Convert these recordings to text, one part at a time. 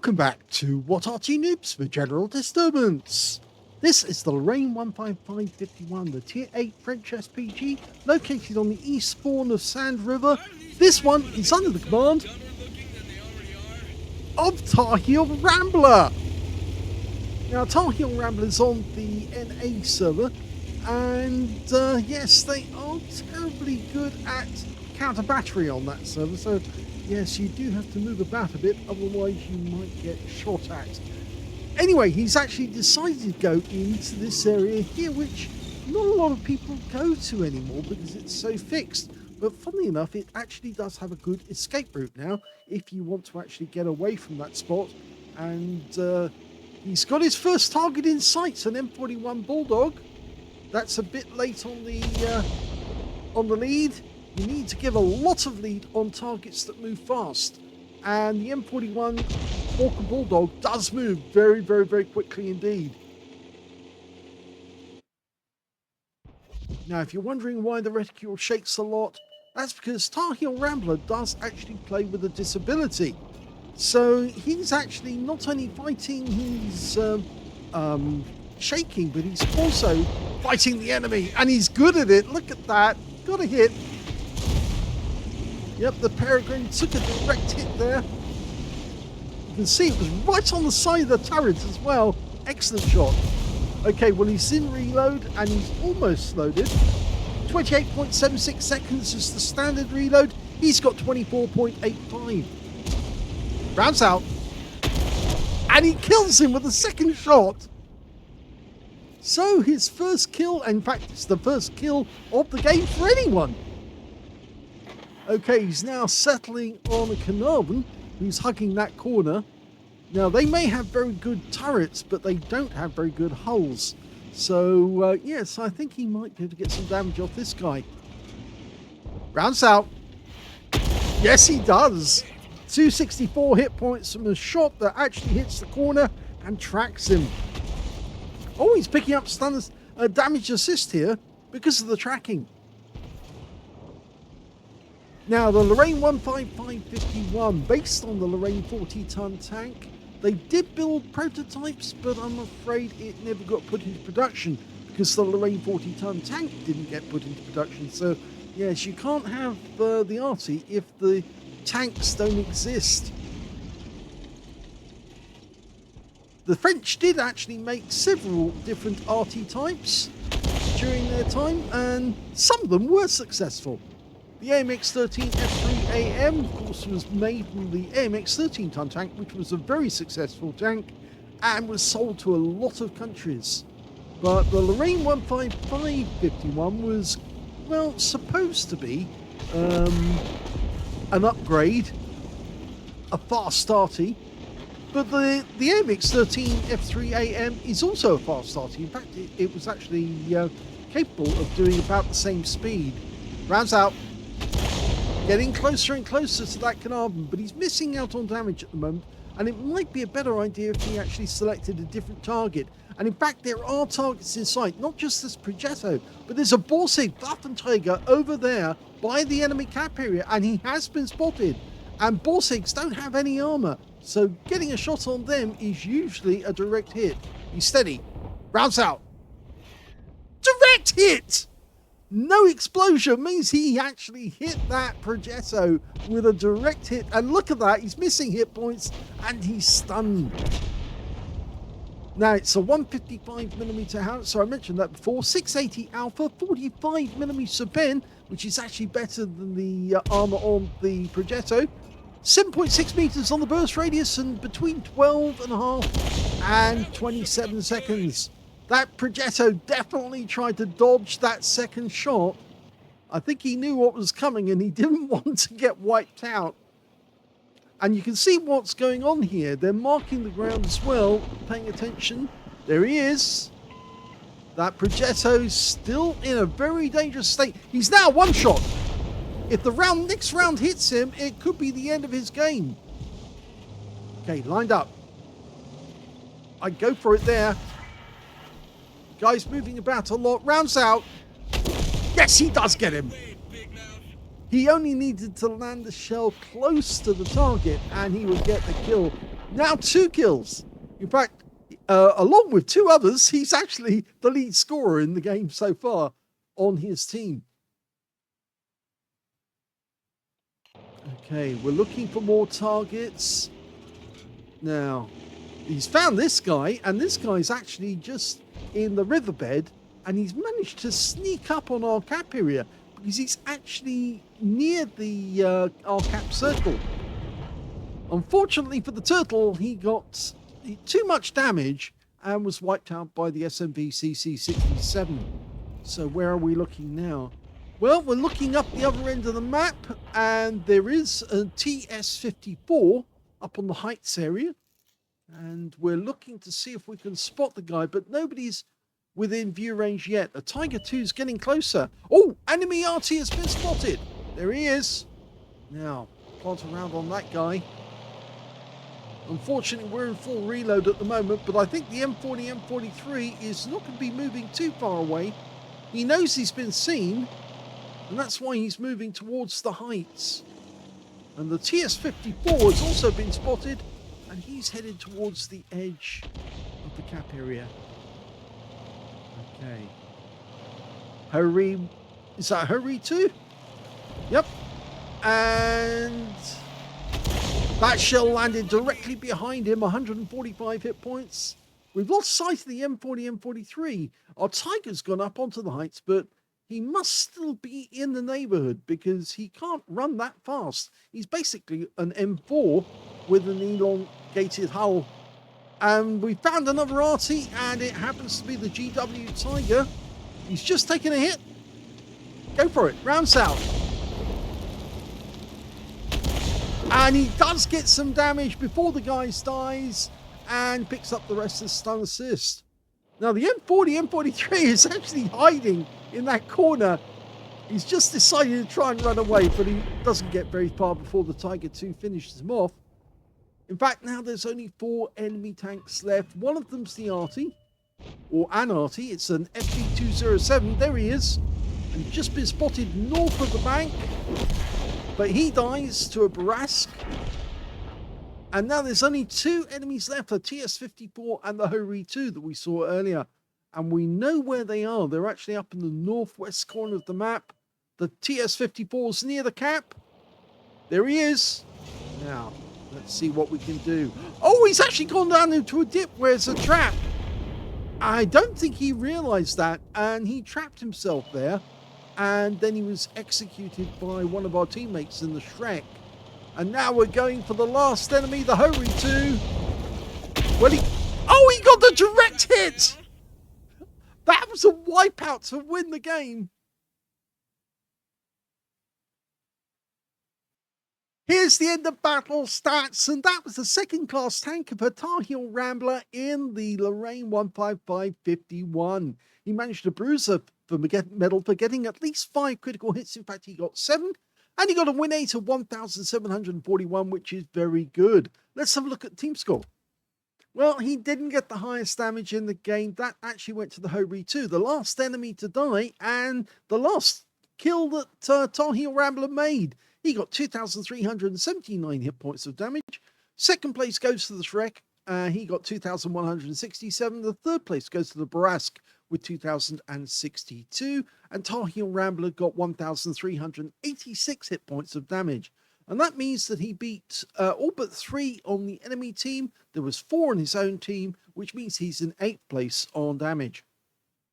Welcome back to What Arty Noobs for General Disturbance. This is the Lorraine 15551, the Tier 8 French SPG, located on the east spawn of Sand River. This one is under the command of TarheelRambler. Now, TarheelRambler is on the NA server, and yes, they aren't terribly good at counter battery on that server, so yes, you do have to move about a bit, otherwise you might get shot at. Anyway, he's actually decided to go into this area here, which not a lot of people go to anymore because it's so fixed. But funnily enough, it actually does have a good escape route now if you want to actually get away from that spot. And he's got his first target in sight, an M41 Bulldog. That's a bit late on the lead. You need to give a lot of lead on targets that move fast. And the M41 Hawker Bulldog does move very, very, very quickly indeed. Now, if you're wondering why the reticule shakes a lot, that's because TarheelRambler does actually play with a disability. So he's actually not only fighting his shaking, but he's also fighting the enemy. And he's good at it. Look at that. Got a hit. Yep, the Peregrine took a direct hit there. You can see it was right on the side of the turret as well. Excellent shot. Okay, well, he's in reload and he's almost loaded. 28.76 seconds is the standard reload. He's got 24.85. Rounds out. And he kills him with a second shot. So his first kill, in fact, it's the first kill of the game for anyone. Okay, he's now settling on a Carnarvon who's hugging that corner. Now, they may have very good turrets, but they don't have very good hulls. So, yes, I think he might be able to get some damage off this guy. Rounds out. Yes, he does. 264 hit points from a shot that actually hits the corner and tracks him. Oh, he's picking up damage assist here because of the tracking. Now, the Lorraine 15551, based on the Lorraine 40-ton tank, they did build prototypes, but I'm afraid it never got put into production because the Lorraine 40-ton tank didn't get put into production. So, yes, you can't have the Arty if the tanks don't exist. The French did actually make several different Arty types during their time, and some of them were successful. The AMX-13 F3AM, of course, was made from the AMX 13-ton tank, which was a very successful tank and was sold to a lot of countries. But the Lorraine 15551 was, well, supposed to be an upgrade, a fast Arty. But the AMX-13 F3AM is also a fast Arty. In fact, it was actually capable of doing about the same speed. Rounds out. Getting closer and closer to that Carnarvon, but he's missing out on damage at the moment, and it might be a better idea if he actually selected a different target. And in fact, there are targets in sight, not just this Progetto, but there's a Borsig Waffenträger over there by the enemy cap area, and he has been spotted. And Borsigs don't have any armor, so getting a shot on them is usually a direct hit. He's steady. Rounds out. Direct hit! No explosion means he actually hit that Progetto with a direct hit. And look at that, he's missing hit points and he's stunned. Now, it's a 155mm howitzer, I mentioned that before. 680 Alpha, 45mm Ben, which is actually better than the armor on the Progetto. 7.6 meters on the burst radius and between 12.5 and 27 seconds. That Progetto definitely tried to dodge that second shot. I think he knew what was coming and he didn't want to get wiped out. And you can see what's going on here. They're marking the ground as well, paying attention. There he is. That Progetto's still in a very dangerous state. He's now one shot. If the next round hits him, it could be the end of his game. Okay, lined up. I'd go for it there. Guy's moving about a lot. Rounds out. Yes, he does get him. He only needed to land the shell close to the target and he would get the kill. Now 2 kills. In fact, along with 2 others, he's actually the lead scorer in the game so far on his team. Okay, we're looking for more targets. Now, he's found this guy, and this guy's actually just in the riverbed, and he's managed to sneak up on our cap area because he's actually near the our cap circle. Unfortunately for the turtle, he got too much damage and was wiped out by the SMV-CC67. So where are we looking now? Well, we're looking up the other end of the map, and there is a TS-54 up on the heights area. And we're looking to see if we can spot the guy, but nobody's within view range yet. The Tiger 2 is getting closer. Oh, enemy Arty has been spotted. There he is. Now, plant around on that guy. Unfortunately, we're in full reload at the moment, but I think the M40, M43 is not going to be moving too far away. He knows he's been seen, and that's why he's moving towards the heights. And the TS-54 has also been spotted, and he's headed towards the edge of the cap area. Okay. Hurry. Is that Hurry 2? Yep. And that shell landed directly behind him, 145 hit points. We've lost sight of the M40, M43. Our Tiger's gone up onto the heights, but he must still be in the neighborhood because he can't run that fast. He's basically an M4 with an elongated hull. And we found another Arty, and it happens to be the GW Tiger. He's just taken a hit. Go for it. Round south. And he does get some damage before the guy dies and picks up the rest of the stun assist. Now the M40, M43 is actually hiding in that corner. He's just decided to try and run away, but he doesn't get very far before the Tiger 2 finishes him off. In fact, now there's only 4 enemy tanks left. One of them's the Arty, or an Arty. It's an FG207. There he is. And he's just been spotted north of the bank. But he dies to a Barask. And now there's only 2 enemies left, the TS-54 and the Hori 2 that we saw earlier. And we know where they are. They're actually up in the northwest corner of the map. The TS-54 is near the cap. There he is. Now, let's see what we can do. Oh, he's actually gone down into a dip where it's a trap. I don't think he realized that, and he trapped himself there. And then he was executed by one of our teammates in the Shrek. And now we're going for the last enemy, the Hori 2. Well, he got the direct hit! That was a wipeout to win the game. Here's the end of battle stats, and that was the second-class tank of a TarheelRambler in the Lorraine 15551. He managed to bruise a medal for getting at least 5 critical hits. In fact, he got 7, and he got a win rate of 1,741, which is very good. Let's have a look at team score. Well, he didn't get the highest damage in the game. That actually went to the Hori 2, the last enemy to die, and the last kill that TarheelRambler made. He got 2,379 hit points of damage. Second place goes to the Shrek. He got 2,167. The third place goes to the Barask with 2,062. And TarheelRambler got 1,386 hit points of damage. And that means that he beat all but 3 on the enemy team. There was 4 on his own team, which means he's in 8th place on damage.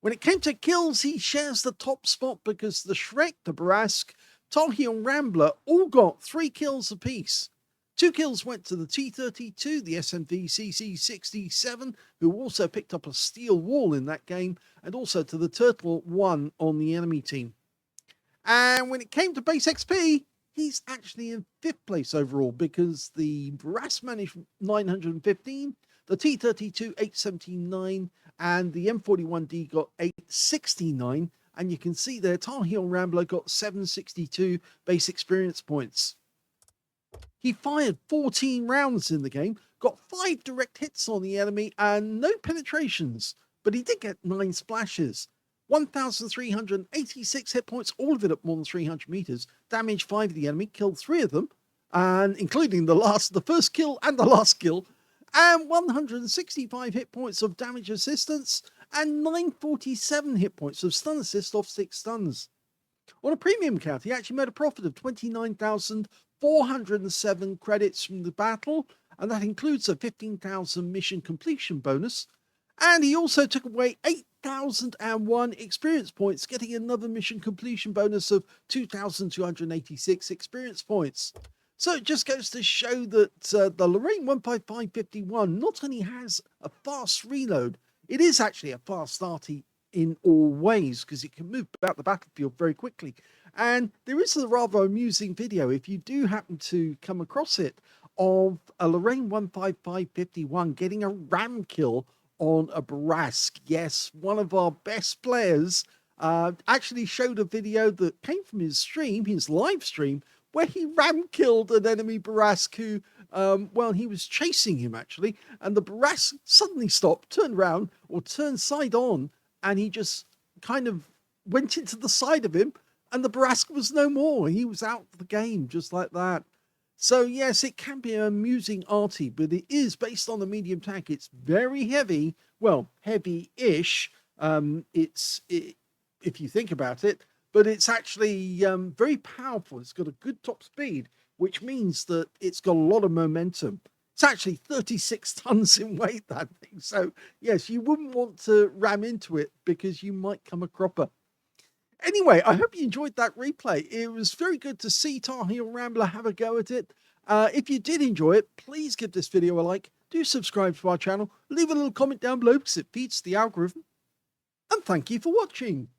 When it came to kills, he shares the top spot because the Shrek, the Barask, TarheelRambler all got 3 kills apiece. 2 kills went to the T32, the SMV-CC67, who also picked up a steel wall in that game, and also to the Turtle 1 on the enemy team. And when it came to base XP, he's actually in 5th place overall because the Brass managed 915, the T32 879, and the M41D got 869. And you can see there, TarheelRambler got 762 base experience points. He fired 14 rounds in the game, got 5 direct hits on the enemy, and no penetrations. But he did get 9 splashes. 1,386 hit points, all of it at more than 300 meters. Damaged 5 of the enemy, killed 3 of them, and including the first kill and the last kill. and 165 hit points of damage assistance, and 947 hit points of stun assist off 6 stuns. On a premium account, he actually made a profit of 29,407 credits from the battle, and that includes a 15,000 mission completion bonus. And he also took away 8,001 experience points, getting another mission completion bonus of 2,286 experience points. So it just goes to show that the Lorraine 15551 not only has a fast reload, it is actually a fast Arty in all ways, because it can move about the battlefield very quickly. And there is a rather amusing video, if you do happen to come across it, of a Lorraine 15551 getting a ram kill on a Barask. Yes, one of our best players actually showed a video that came from his stream, his live stream, where he ram killed an enemy Barask who, well, he was chasing him actually, and the Barask suddenly stopped, turned around, or turned side on, and he just kind of went into the side of him, and the Barask was no more. He was out of the game just like that. So yes, it can be an amusing Arty, but it is based on the medium tank. It's very heavy, well, heavy-ish. If you think about it, but it's actually very powerful. It's got a good top speed, which means that it's got a lot of momentum. It's actually 36 tons in weight, that thing. So yes, you wouldn't want to ram into it because you might come a cropper. Anyway, I hope you enjoyed that replay. It was very good to see TarheelRambler have a go at it. If you did enjoy it, please give this video a like. Do subscribe to our channel. Leave a little comment down below because it feeds the algorithm. And thank you for watching.